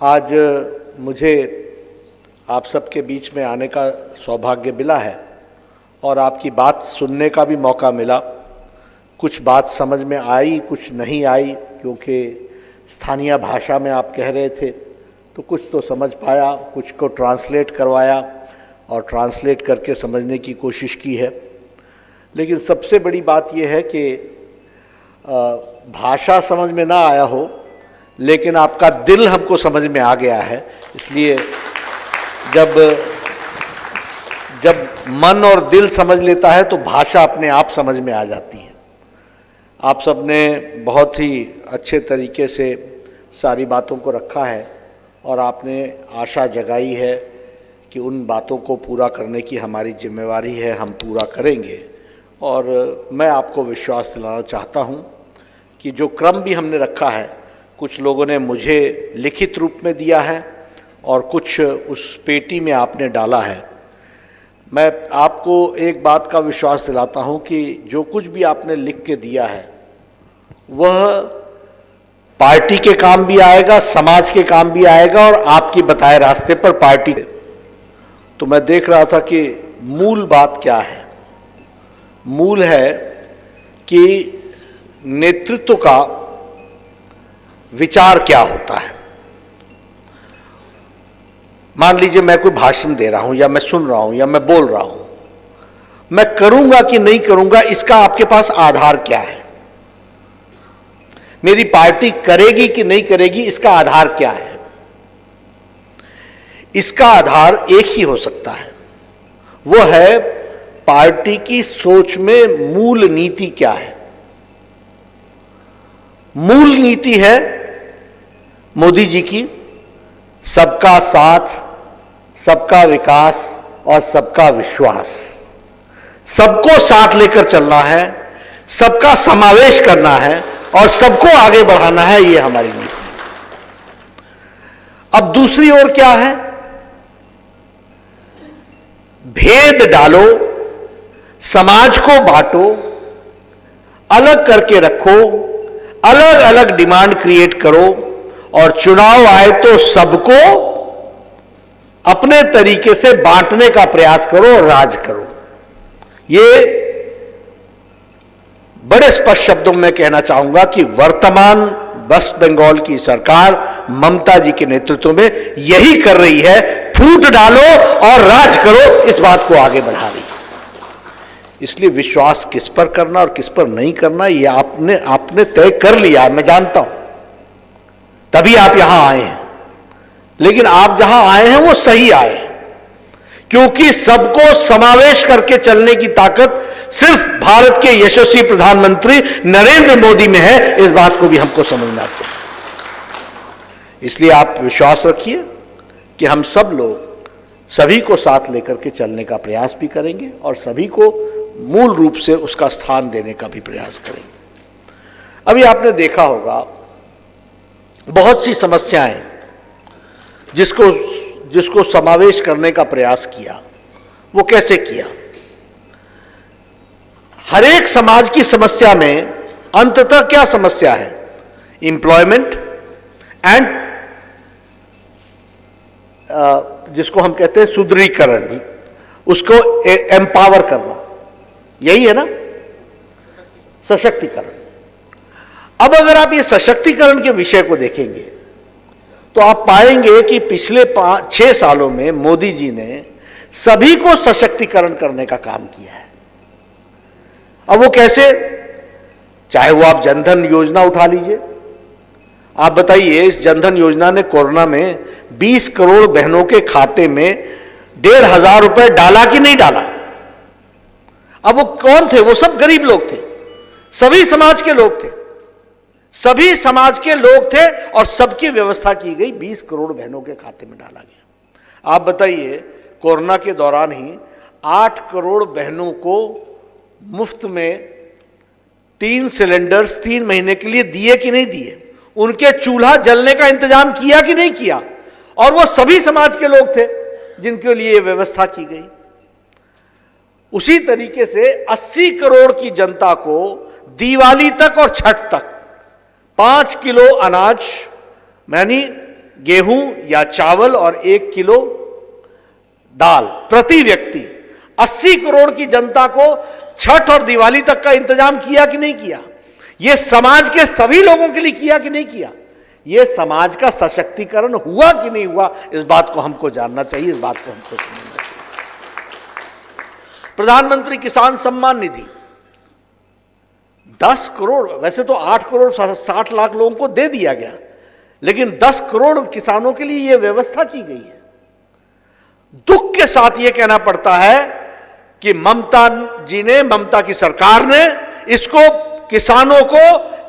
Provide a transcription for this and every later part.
आज मुझे आप सबके बीच में आने का सौभाग्य मिला है और आपकी बात सुनने का भी मौका मिला। कुछ बात समझ में आई, कुछ नहीं आई, क्योंकि स्थानीय भाषा में आप कह रहे थे, तो कुछ तो समझ पाया, कुछ को ट्रांसलेट करवाया और ट्रांसलेट करके समझने की कोशिश की है। लेकिन सबसे बड़ी बात यह है कि भाषा समझ में ना आया हो, लेकिन आपका दिल हमको समझ में आ गया है। इसलिए जब मन और दिल समझ लेता है तो भाषा अपने आप समझ में आ जाती है। आप सब ने बहुत ही अच्छे तरीके से सारी बातों को रखा है और आपने आशा जगाई है कि उन बातों को पूरा करने की हमारी जिम्मेवारी है, हम पूरा करेंगे। और मैं आपको विश्वास दिलाना चाहता हूं कि जो क्रम भी हमने रखा है, कुछ लोगों ने मुझे लिखित रूप में दिया है और कुछ उस पेटी में आपने डाला है। मैं आपको एक बात का विश्वास दिलाता हूं कि जो कुछ भी आपने लिख के दिया है वह पार्टी के काम भी आएगा, समाज के काम भी आएगा और आपकी बताए रास्ते पर पार्टी। तो मैं देख रहा था कि मूल बात क्या है। मूल है कि नेतृत्व का विचार क्या होता है। मान लीजिए मैं कोई भाषण दे रहा हूं या मैं सुन रहा हूं या मैं बोल रहा हूं, मैं करूंगा कि नहीं करूंगा इसका आपके पास आधार क्या है। मेरी पार्टी करेगी कि नहीं करेगी इसका आधार क्या है। इसका आधार एक ही हो सकता है, वो है पार्टी की सोच में मूल नीति क्या है। मूल नीति है मोदी जी की सबका साथ, सबका विकास और सबका विश्वास। सबको साथ लेकर चलना है, सबका समावेश करना है और सबको आगे बढ़ाना है, ये हमारी नीति है। अब दूसरी ओर क्या है? भेद डालो, समाज को बांटो, अलग करके रखो, अलग अलग डिमांड क्रिएट करो और चुनाव आए तो सबको अपने तरीके से बांटने का प्रयास करो और राज करो। ये बड़े स्पष्ट शब्दों में कहना चाहूंगा कि वर्तमान वेस्ट बंगाल की सरकार ममता जी के नेतृत्व में यही कर रही है। फूट डालो और राज करो, इस बात को आगे बढ़ा रही है। इसलिए विश्वास किस पर करना और किस पर नहीं करना ये आपने तय कर लिया, मैं जानता हूं, तभी आप यहां आए हैं। लेकिन आप जहां आए हैं वो सही आए, क्योंकि सबको समावेश करके चलने की ताकत सिर्फ भारत के यशस्वी प्रधानमंत्री नरेंद्र मोदी में है। इस बात को भी हमको समझना चाहिए। इसलिए आप विश्वास रखिए कि हम सब लोग सभी को साथ लेकर के चलने का प्रयास भी करेंगे और सभी को मूल रूप से उसका स्थान देने का भी प्रयास करेंगे। अभी आपने देखा होगा बहुत सी समस्याएं जिसको समावेश करने का प्रयास किया। वो कैसे किया? हर एक समाज की समस्या में अंततः क्या समस्या है? एम्प्लॉयमेंट एंड जिसको हम कहते हैं सुदृढ़ीकरण, उसको एम्पावर करना, यही है ना, सशक्तिकरण। अब अगर आप ये सशक्तिकरण के विषय को देखेंगे तो आप पाएंगे कि पिछले 5-6 सालों में मोदी जी ने सभी को सशक्तिकरण करने का काम किया है। अब वो कैसे? चाहे वो आप जनधन योजना उठा लीजिए। आप बताइए, इस जनधन योजना ने कोरोना में 20 करोड़ बहनों के खाते में 1,500 रुपए डाला कि नहीं डाला? अब वो कौन थे? वो सब गरीब लोग थे, सभी समाज के लोग थे, सभी समाज के लोग थे और सबकी व्यवस्था की गई, 20 करोड़ बहनों के खाते में डाला गया। आप बताइए, कोरोना के दौरान ही 8 करोड़ बहनों को मुफ्त में 3 सिलेंडर्स 3 महीने के लिए दिए कि नहीं दिए? उनके चूल्हा जलने का इंतजाम किया कि नहीं किया? और वो सभी समाज के लोग थे जिनके लिए यह व्यवस्था की गई। उसी तरीके से 80 करोड़ की जनता को दिवाली तक और छठ तक 5 किलो अनाज यानी गेहूं या चावल और 1 किलो दाल प्रति व्यक्ति। 80 करोड़ की जनता को छठ और दिवाली तक का इंतजाम किया कि नहीं किया? यह समाज के सभी लोगों के लिए किया कि नहीं किया? यह समाज का सशक्तिकरण हुआ कि नहीं हुआ? इस बात को हमको जानना चाहिए, इस बात को हमको समझना चाहिए। प्रधानमंत्री किसान सम्मान निधि 10 करोड़, वैसे तो 8 करोड़ 60 लाख लोगों को दे दिया गया, लेकिन 10 करोड़ किसानों के लिए यह व्यवस्था की गई है। दुख के साथ यह कहना पड़ता है कि ममता जी ने, ममता की सरकार ने इसको, किसानों को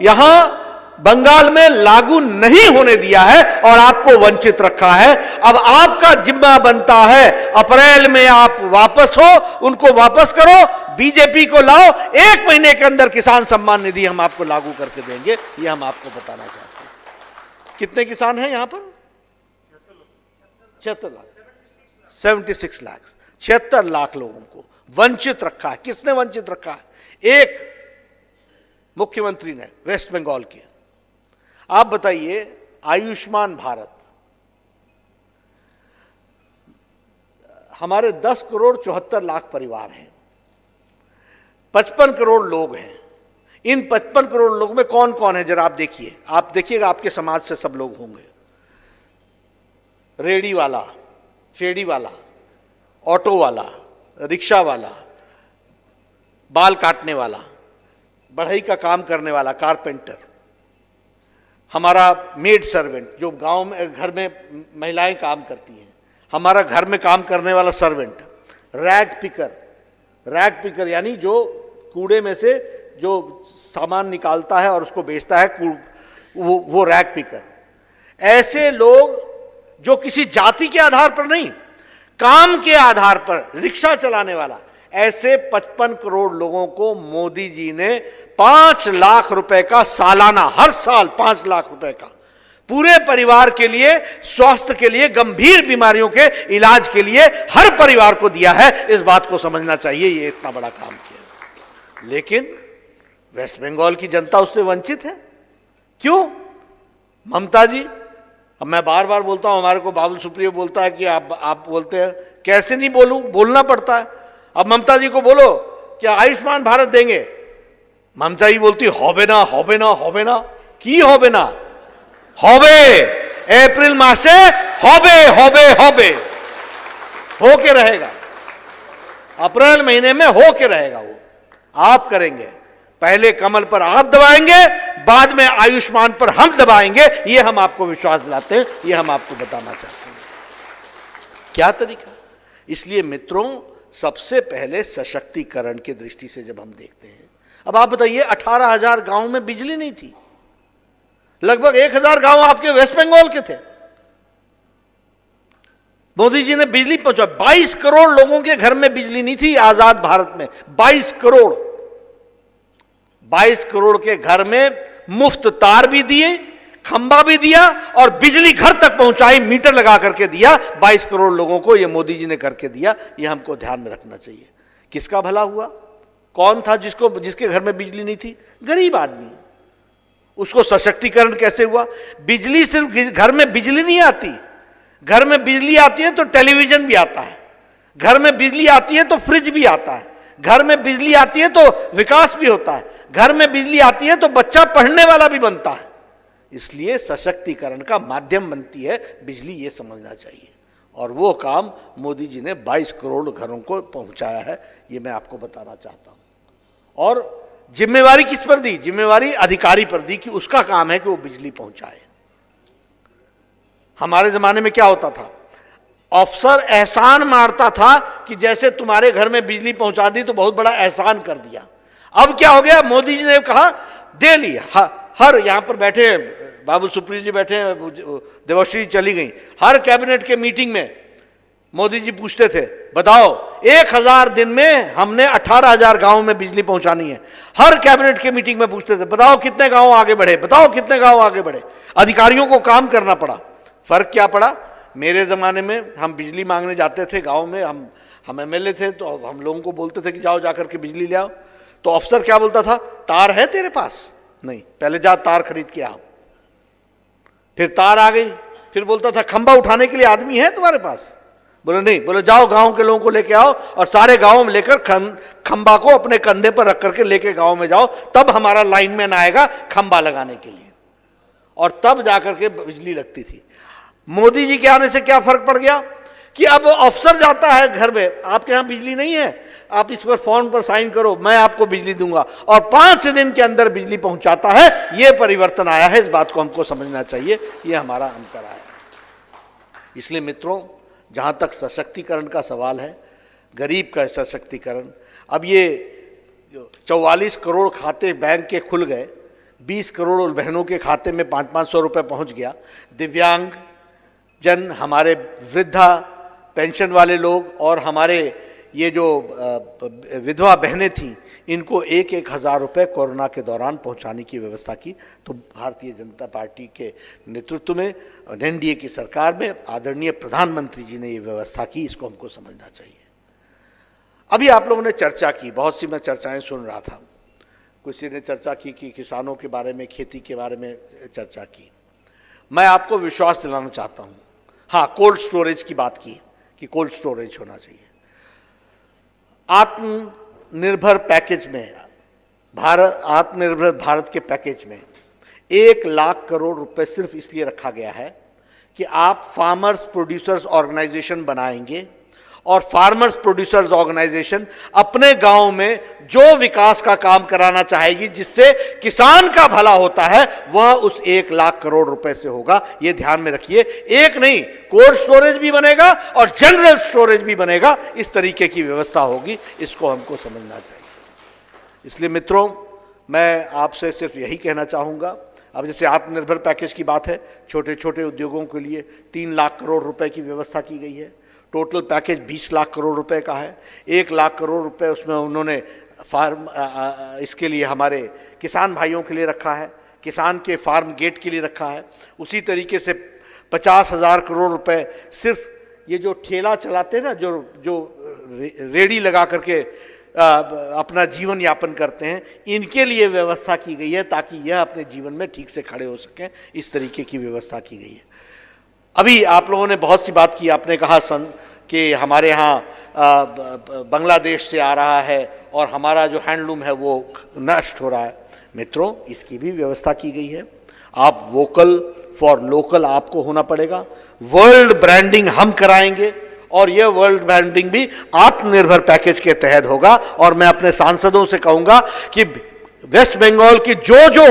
यहां बंगाल में लागू नहीं होने दिया है और आपको वंचित रखा है। अब आपका जिम्मा बनता है, अप्रैल में आप वापस हो, उनको वापस करो, बीजेपी को लाओ, 1 महीने के अंदर किसान सम्मान निधि हम आपको लागू करके देंगे। यह हम आपको बताना चाहते हैं। कितने किसान हैं यहां पर? 76 लाख, 76 लाख, 76 लाख लोगों को वंचित रखा है। किसने वंचित रखा है? एक मुख्यमंत्री ने, वेस्ट बंगाल के। आप बताइए, आयुष्मान भारत, हमारे 10 करोड़ 74 लाख परिवार हैं, 55 करोड़ लोग हैं। इन 55 करोड़ लोगों में कौन कौन है जरा आप देखिए, आप देखिएगा, आपके समाज से सब लोग होंगे। रेडी वाला, फेडी वाला, ऑटो वाला, रिक्शा वाला, बाल काटने वाला, बढ़ई का काम करने वाला, कारपेंटर, हमारा मेड सर्वेंट जो गांव में, घर में महिलाएं काम करती हैं, हमारा घर में काम करने वाला servant, rag picker, rag picker यानी जो कूड़े में से जो सामान निकालता है और उसको बेचता है, वो रैग पिकर। ऐसे लोग जो किसी जाति के आधार पर नहीं, काम के आधार पर, रिक्शा चलाने वाला, ऐसे 55 करोड़ लोगों को मोदी जी ने 5 लाख रुपए का सालाना, हर साल 5 लाख रुपए का, पूरे परिवार के लिए, स्वास्थ्य के लिए, गंभीर बीमारियों के इलाज के लिए हर परिवार को दिया है। इस बात को समझना चाहिए, ये इतना बड़ा काम किया। लेकिन वेस्ट बंगाल की जनता उससे वंचित है। क्यों? ममता जी, अब मैं बार बार बोलता हूं, हमारे को बाबुल सुप्रियो बोलता है कि आप बोलते हैं, कैसे नहीं बोलूं, बोलना पड़ता है। अब ममता जी को बोलो क्या आयुष्मान भारत देंगे, ममता जी बोलती होबे ना, होबे ना, होबे ना, की होबे ना, होबे, अप्रैल मास से होबे, होबे, होबे हो के रहेगा, अप्रैल महीने में हो के रहेगा। वो आप करेंगे, पहले कमल पर आप दबाएंगे, बाद में आयुष्मान पर हम दबाएंगे। ये हम आपको विश्वास दिलाते हैं, ये हम आपको बताना चाहते हैं क्या तरीका। इसलिए मित्रों, सबसे पहले सशक्तिकरण की दृष्टि से जब हम देखते हैं, अब आप बताइए 18,000 गांव में बिजली नहीं थी, लगभग 1,000 गांव आपके वेस्ट बंगाल के थे। मोदी जी ने बिजली पहुंचा, 22 करोड़ लोगों के घर में बिजली नहीं थी आजाद भारत में। 22 करोड़, 22 करोड़ के घर में मुफ्त तार भी दिए, खंबा भी दिया और बिजली घर तक पहुंचाई, मीटर लगा करके दिया। 22 करोड़ लोगों को यह मोदी जी ने करके दिया। यह हमको ध्यान में रखना चाहिए। किसका भला हुआ? कौन था जिसके घर में बिजली नहीं थी? गरीब आदमी। उसको सशक्तिकरण कैसे हुआ? बिजली सिर्फ घर में बिजली नहीं आती, घर में बिजली आती है तो टेलीविजन भी आता है, घर में बिजली आती है तो फ्रिज भी आता है, घर में बिजली आती है तो विकास भी होता है, घर में बिजली आती है तो बच्चा पढ़ने वाला भी बनता है। इसलिए सशक्तिकरण का माध्यम बनती है बिजली, ये समझना चाहिए। और वो काम मोदी जी ने 22 करोड़ घरों को पहुंचाया है, ये मैं आपको बताना चाहता हूं। और जिम्मेवारी किस पर दी? जिम्मेवारी अधिकारी पर दी कि उसका काम है कि वो बिजली पहुंचाए। हमारे जमाने में क्या होता था? अफसर एहसान मारता था कि जैसे तुम्हारे घर में बिजली पहुंचा दी तो बहुत बड़ा एहसान कर दिया। अब क्या हो गया? मोदी जी ने कहा दे लिया। हर यहां पर बैठे बाबुल सुप्रियो जी बैठे, देवश्री चली गई, हर कैबिनेट के मीटिंग में मोदी जी पूछते थे, बताओ 1000 दिन में हमने 18,000 गांव में बिजली पहुंचानी है। हर कैबिनेट के मीटिंग में पूछते थे, बताओ कितने गांव आगे बढ़े, बताओ कितने गांव आगे बढ़े। अधिकारियों को काम करना पड़ा। फर्क क्या पड़ा? मेरे जमाने में हम बिजली मांगने जाते थे गांव में, हम एमएलए थे तो हम लोगों को बोलते थे कि जाओ जाकर के बिजली ले आओ, तो अफसर क्या बोलता था? तार है तेरे पास? नहीं, पहले जा तार खरीद के आओ। फिर तार आ गई, फिर बोलता था खंबा उठाने के लिए आदमी है तुम्हारे पास? बोले नहीं। बोले जाओ गांव के लोगों को लेके आओ और सारे गांव में लेकर खंबा को अपने कंधे पर रख करके लेके गांव में जाओ, तब हमारा लाइनमैन आएगा खंबा लगाने के लिए, और तब जाकर के बिजली लगती थी। मोदी जी के आने से क्या फर्क पड़ गया कि अब अफसर जाता है घर में, आपके यहां बिजली नहीं है, आप इस पर फॉर्म पर साइन करो, मैं आपको बिजली दूंगा, और 5 दिन के अंदर बिजली पहुंचाता है। यह परिवर्तन आया है, इस बात को हमको समझना चाहिए, यह हमारा अंतर आया है। इसलिए मित्रों, जहां तक सशक्तिकरण का सवाल है, गरीब का सशक्तिकरण, अब ये 44 करोड़ खाते बैंक के खुल गए, 20 करोड़ बहनों के खाते में 500-500 रुपए पहुंच गया। दिव्यांग जन, हमारे वृद्धा पेंशन वाले लोग और हमारे ये जो विधवा बहनें थी, इनको 1-1 हज़ार रुपये कोरोना के दौरान पहुंचाने की व्यवस्था की। तो भारतीय जनता पार्टी के नेतृत्व में एनडीए की सरकार में आदरणीय प्रधानमंत्री जी ने ये व्यवस्था की, इसको हमको समझना चाहिए। अभी आप लोगों ने चर्चा की, बहुत सी मैं चर्चाएं सुन रहा था, किसी ने चर्चा की कि किसानों के बारे में, खेती के बारे में चर्चा की। मैं आपको विश्वास दिलाना चाहता हूं, हाँ, कोल्ड स्टोरेज की बात की कि कोल्ड स्टोरेज होना चाहिए। आत्मनिर्भर पैकेज में, आत्मनिर्भर भारत के पैकेज में 1 लाख करोड़ रुपए सिर्फ इसलिए रखा गया है कि आप फार्मर्स प्रोड्यूसर्स ऑर्गेनाइजेशन बनाएंगे, और फार्मर्स प्रोड्यूसर्स ऑर्गेनाइजेशन अपने गांव में जो विकास का काम कराना चाहेगी, जिससे किसान का भला होता है, वह उस 1 लाख करोड़ रुपए से होगा। यह ध्यान में रखिए। एक नहीं, कोल्ड स्टोरेज भी बनेगा और जनरल स्टोरेज भी बनेगा, इस तरीके की व्यवस्था होगी, इसको हमको समझना चाहिए। इसलिए मित्रों, मैं आपसे सिर्फ यही कहना चाहूंगा, अब जैसे आत्मनिर्भर पैकेज की बात है, छोटे छोटे उद्योगों के लिए 3 लाख करोड़ रुपए की व्यवस्था की गई है। टोटल पैकेज 20 लाख करोड़ रुपए का है। 1 लाख करोड़ रुपए उसमें उन्होंने इसके लिए हमारे किसान भाइयों के लिए रखा है, किसान के फार्म गेट के लिए रखा है। उसी तरीके से 50,000 करोड़ रुपए सिर्फ ये जो ठेला चलाते हैं ना, जो रेडी लगा करके अपना जीवन यापन करते हैं, इनके लिए व्यवस्था की गई है, ताकि यह अपने जीवन में ठीक से खड़े हो सकें। इस तरीके की व्यवस्था की गई है। अभी आप लोगों ने बहुत सी बात की, आपने कहा कि हमारे यहाँ बांग्लादेश से आ रहा है और हमारा जो हैंडलूम है वो नष्ट हो रहा है। मित्रों, इसकी भी व्यवस्था की गई है। आप वोकल फॉर लोकल आपको होना पड़ेगा। वर्ल्ड ब्रांडिंग हम कराएंगे, और यह वर्ल्ड ब्रांडिंग भी आत्मनिर्भर पैकेज के तहत होगा। और मैं अपने सांसदों से कहूंगा कि वेस्ट बंगाल की जो जो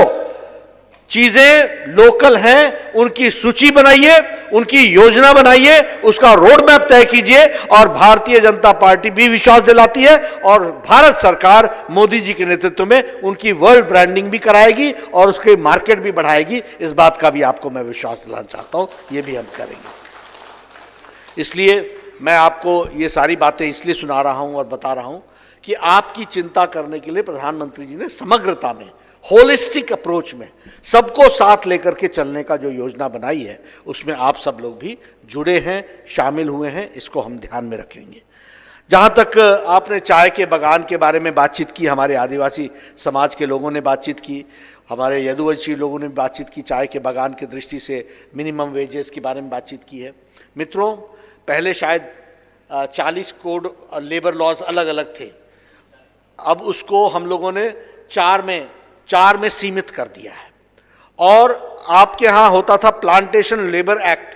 चीजें लोकल हैं, उनकी सूची बनाइए, उनकी योजना बनाइए, उसका रोड मैप तय कीजिए। और भारतीय जनता पार्टी भी विश्वास दिलाती है, और भारत सरकार मोदी जी के नेतृत्व में उनकी वर्ल्ड ब्रांडिंग भी कराएगी और उसके मार्केट भी बढ़ाएगी। इस बात का भी आपको मैं विश्वास दिलाना चाहता हूं, ये भी हम करेंगे। इसलिए मैं आपको ये सारी बातें इसलिए सुना रहा हूं और बता रहा हूं कि आपकी चिंता करने के लिए प्रधानमंत्री जी ने समग्रता में, होलिस्टिक अप्रोच में, सबको साथ लेकर के चलने का जो योजना बनाई है, उसमें आप सब लोग भी जुड़े हैं, शामिल हुए हैं। इसको हम ध्यान में रखेंगे। जहां तक आपने चाय के बागान के बारे में बातचीत की, हमारे आदिवासी समाज के लोगों ने बातचीत की, हमारे यदुवंशी लोगों ने बातचीत की, चाय के बागान की दृष्टि से मिनिमम वेजेस के बारे में बातचीत की है। मित्रों, पहले शायद 40 कोड लेबर लॉज अलग अलग थे, अब उसको हम लोगों ने 4 में सीमित कर दिया है। और आपके यहां होता था प्लांटेशन लेबर एक्ट,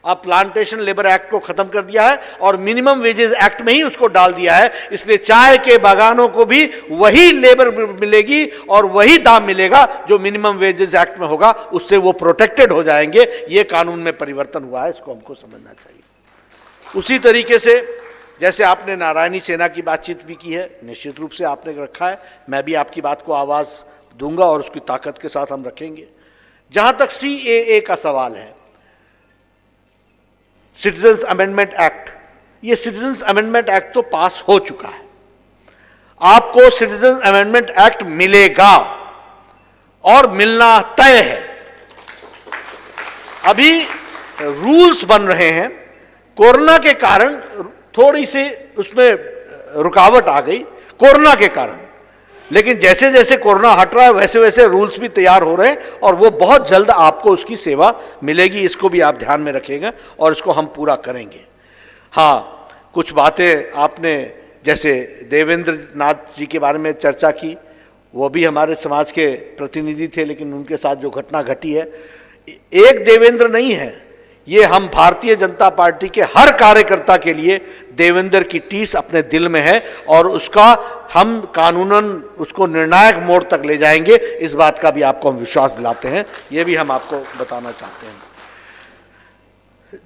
अब प्लांटेशन लेबर एक्ट को खत्म कर दिया है और मिनिमम वेजेस एक्ट में ही उसको डाल दिया है। इसलिए चाय के बागानों को भी वही लेबर मिलेगी और वही दाम मिलेगा जो मिनिमम वेजेस एक्ट में होगा, उससे वो प्रोटेक्टेड हो जाएंगे। ये कानून में परिवर्तन हुआ है, इसको हमको समझना चाहिए। उसी तरीके से जैसे आपने नारायणी सेना की बातचीत भी की है, निश्चित रूप से आपने रखा है, मैं भी आपकी बात को आवाज दूंगा और उसकी ताकत के साथ हम रखेंगे। जहां तक CAA का सवाल है, सिटीजन्स अमेंडमेंट एक्ट, ये सिटीजन्स अमेंडमेंट एक्ट तो पास हो चुका है, आपको सिटीजन्स अमेंडमेंट एक्ट मिलेगा और मिलना तय है। अभी रूल्स बन रहे हैं, कोरोना के कारण थोड़ी सी उसमें रुकावट आ गई, कोरोना के कारण, लेकिन जैसे जैसे कोरोना हट रहा है वैसे वैसे रूल्स भी तैयार हो रहे हैं और वो बहुत जल्द आपको उसकी सेवा मिलेगी। इसको भी आप ध्यान में रखिएगा और इसको हम पूरा करेंगे। हाँ, कुछ बातें आपने जैसे देवेंद्र नाथ जी के बारे में चर्चा की, वो भी हमारे समाज के प्रतिनिधि थे, लेकिन उनके साथ जो घटना घटी है, एक देवेंद्र नहीं है, ये हम भारतीय जनता पार्टी के हर कार्यकर्ता के लिए देवेंद्र की टीस अपने दिल में है और उसका हम कानूनन उसको निर्णायक मोड़ तक ले जाएंगे। इस बात का भी आपको हम विश्वास दिलाते हैं, ये भी हम आपको बताना चाहते हैं।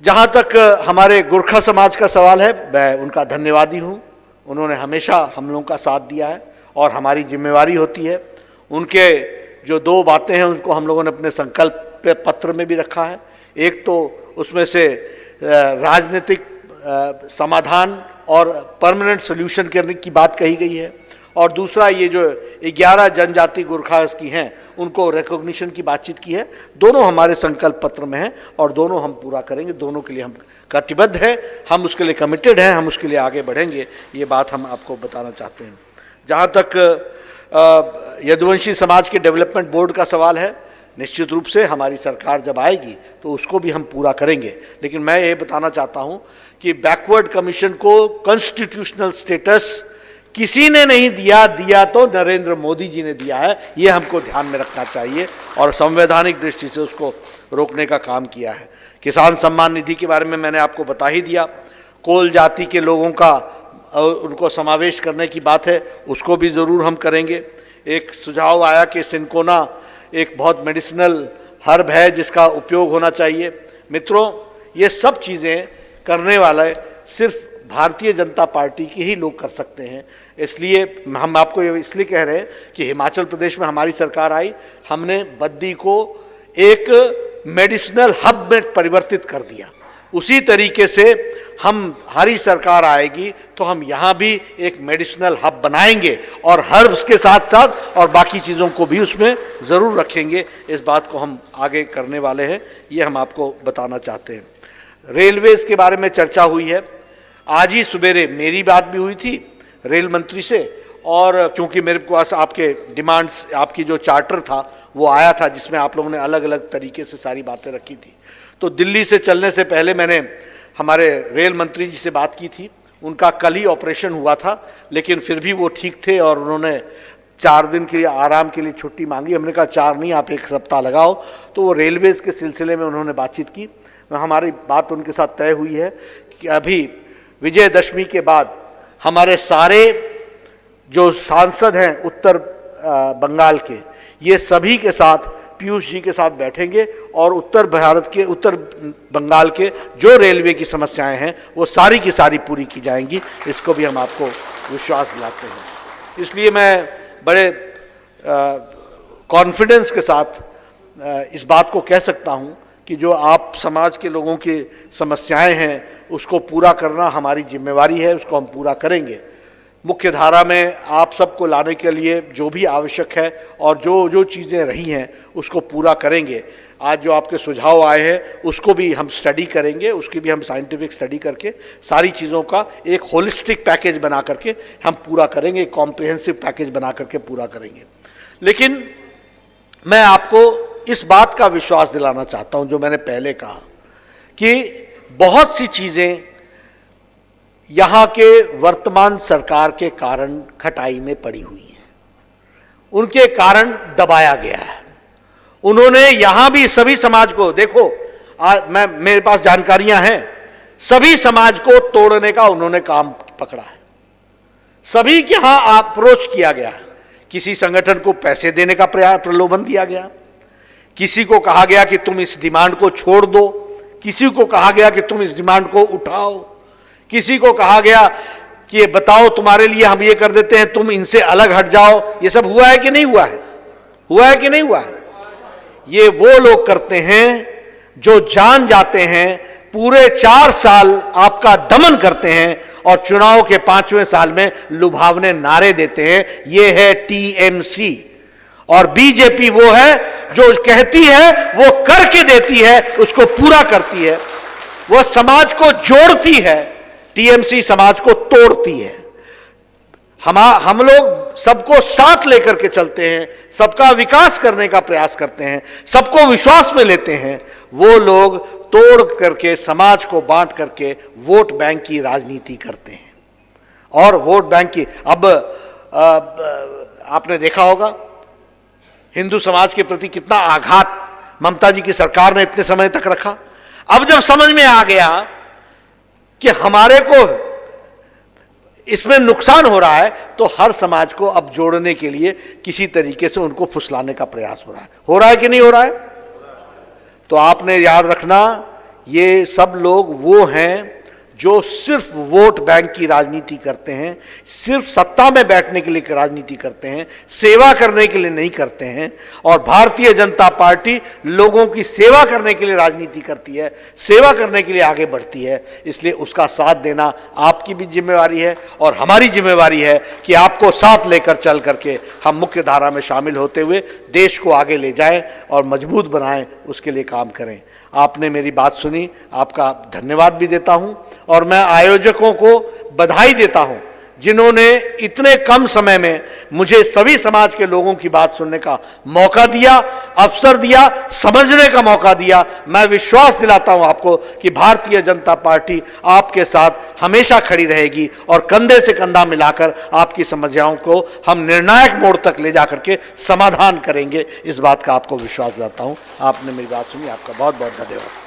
जहां तक हमारे गोरखा समाज का सवाल है, मैं उनका धन्यवादी हूं। उन्होंने हमेशा हम लोगों का साथ दिया है और हमारी जिम्मेवारी होती है। उनके जो दो बातें हैं उनको हम लोगों ने अपने संकल्प पत्र में भी रखा है। एक तो उसमें से राजनीतिक समाधान और परमानेंट सोल्यूशन करने की बात कही गई है, और दूसरा ये जो 11 जनजाति गोरखा की हैं उनको रिकॉग्निशन की बातचीत की है। दोनों हमारे संकल्प पत्र में है और दोनों हम पूरा करेंगे। दोनों के लिए हम कटिबद्ध हैं, हम उसके लिए कमिटेड हैं, हम उसके लिए आगे बढ़ेंगे। ये बात हम आपको बताना चाहते हैं। जहाँ तक यदुवंशी समाज के डेवलपमेंट बोर्ड का सवाल है, निश्चित रूप से हमारी सरकार जब आएगी तो उसको भी हम पूरा करेंगे। लेकिन मैं ये बताना चाहता हूँ कि बैकवर्ड कमीशन को कॉन्स्टिट्यूशनल स्टेटस किसी ने नहीं दिया, दिया तो नरेंद्र मोदी जी ने दिया है। ये हमको ध्यान में रखना चाहिए और संवैधानिक दृष्टि से उसको रोकने का काम किया है। किसान सम्मान निधि के बारे में मैंने आपको बता ही दिया। कोल जाति के लोगों का उनको समावेश करने की बात है, उसको भी ज़रूर हम करेंगे। एक सुझाव आया कि सिंकोना एक बहुत मेडिसिनल हर्ब है जिसका उपयोग होना चाहिए। मित्रों, ये सब चीज़ें करने वाले सिर्फ भारतीय जनता पार्टी के ही लोग कर सकते हैं। इसलिए हम आपको ये इसलिए कह रहे हैं कि हिमाचल प्रदेश में हमारी सरकार आई, हमने बद्दी को एक मेडिसिनल हब में परिवर्तित कर दिया। उसी तरीके से हमारी सरकार आएगी तो हम यहाँ भी एक मेडिसिनल हब बनाएंगे और हर्ब्स के साथ साथ और बाकी चीज़ों को भी उसमें ज़रूर रखेंगे। इस बात को हम आगे करने वाले हैं, ये हम आपको बताना चाहते हैं। रेलवेज के बारे में चर्चा हुई है। आज ही सवेरे मेरी बात भी हुई थी रेल मंत्री से, और क्योंकि मेरे पास आपके डिमांड्स, आपकी जो चार्टर था वो आया था जिसमें आप लोगों ने अलग अलग तरीके से सारी बातें रखी थी। तो दिल्ली से चलने से पहले मैंने हमारे रेल मंत्री जी से बात की थी। उनका कल ही ऑपरेशन हुआ था, लेकिन फिर भी वो ठीक थे और उन्होंने 4 दिन के लिए आराम के लिए छुट्टी मांगी। हमने कहा 4 नहीं, आप 1 सप्ताह लगाओ। तो वो रेलवेज़ के सिलसिले में उन्होंने बातचीत की। हमारी बात उनके साथ तय हुई है कि अभी विजयदशमी के बाद हमारे सारे जो सांसद हैं उत्तर बंगाल के, ये सभी के साथ पीयूष जी के साथ बैठेंगे और उत्तर भारत के, उत्तर बंगाल के जो रेलवे की समस्याएं हैं वो सारी की सारी पूरी की जाएंगी। इसको भी हम आपको विश्वास दिलाते हैं। इसलिए मैं बड़े कॉन्फिडेंस के साथ इस बात को कह सकता हूँ कि जो आप समाज के लोगों की समस्याएं हैं उसको पूरा करना हमारी जिम्मेवारी है, उसको हम पूरा करेंगे। मुख्य धारा में आप सबको लाने के लिए जो भी आवश्यक है और जो जो चीज़ें रही हैं उसको पूरा करेंगे। आज जो आपके सुझाव आए हैं उसको भी हम स्टडी करेंगे, उसकी भी हम साइंटिफिक स्टडी करके सारी चीज़ों का एक होलिस्टिक पैकेज बना करके हम पूरा करेंगे, एक कॉम्प्रिहेंसिव पैकेज बना करके पूरा करेंगे। लेकिन मैं आपको इस बात का विश्वास दिलाना चाहता हूं, जो मैंने पहले कहा कि बहुत सी चीज़ें यहाँ के वर्तमान सरकार के कारण खटाई में पड़ी हुई हैं, उनके कारण दबाया गया है। उन्होंने यहाँ भी सभी समाज को, देखो मेरे पास जानकारियां हैं, सभी समाज को तोड़ने का उन्होंने काम पकड़ा है। सभी के यहां अप्रोच किया गया है। किसी संगठन को पैसे देने का प्रलोभन दिया गया, किसी को कहा गया कि तुम इस डिमांड को छोड़ दो, किसी को कहा गया कि तुम इस डिमांड को उठाओ, किसी को कहा गया कि ये बताओ तुम्हारे लिए हम ये कर देते हैं, तुम इनसे अलग हट जाओ। ये सब हुआ है कि नहीं हुआ है? हुआ है कि नहीं हुआ है? ये वो लोग करते हैं जो जान जाते हैं, पूरे 4 साल आपका दमन करते हैं और चुनाव के 5वें साल में लुभावने नारे देते हैं। ये है टीएमसी। और बीजेपी वो है जो कहती है वो करके देती है, उसको पूरा करती है। वो समाज को जोड़ती है, टीएमसी समाज को तोड़ती है। हम लोग सबको साथ लेकर के चलते हैं, सबका विकास करने का प्रयास करते हैं, सबको विश्वास में लेते हैं, वो लोग तोड़ करके समाज को बांट करके वोट बैंक की राजनीति करते हैं। और वोट बैंक की अब आपने देखा होगा हिंदू समाज के प्रति कितना आघात ममता जी की सरकार ने इतने समय तक रखा। अब जब समझ में आ गया कि हमारे को इसमें नुकसान हो रहा है, तो हर समाज को अब जोड़ने के लिए किसी तरीके से उनको फुसलाने का प्रयास हो रहा है कि नहीं हो रहा है? तो आपने याद रखना, ये सब लोग वो हैं जो सिर्फ वोट बैंक की राजनीति करते हैं, सिर्फ सत्ता में बैठने के लिए राजनीति करते हैं, सेवा करने के लिए नहीं करते हैं। और भारतीय जनता पार्टी लोगों की सेवा करने के लिए राजनीति करती है, सेवा करने के लिए आगे बढ़ती है। इसलिए उसका साथ देना आपकी भी जिम्मेवारी है और हमारी जिम्मेवारी है कि आपको साथ लेकर चल करके हम मुख्य धारा में शामिल होते हुए देश को आगे ले जाएं और मजबूत बनाएं, उसके लिए काम करें। आपने मेरी बात सुनी, आपका धन्यवाद भी देता हूं और मैं आयोजकों को बधाई देता हूं जिन्होंने इतने कम समय में मुझे सभी समाज के लोगों की बात सुनने का मौका दिया, अवसर दिया, समझने का मौका दिया। मैं विश्वास दिलाता हूं आपको कि भारतीय जनता पार्टी आपके साथ हमेशा खड़ी रहेगी और कंधे से कंधा मिलाकर आपकी समस्याओं को हम निर्णायक मोड़ तक ले जाकर के समाधान करेंगे। इस बात का आपको विश्वास दिलाता हूं। आपने मेरी बात सुनी, आपका बहुत बहुत धन्यवाद।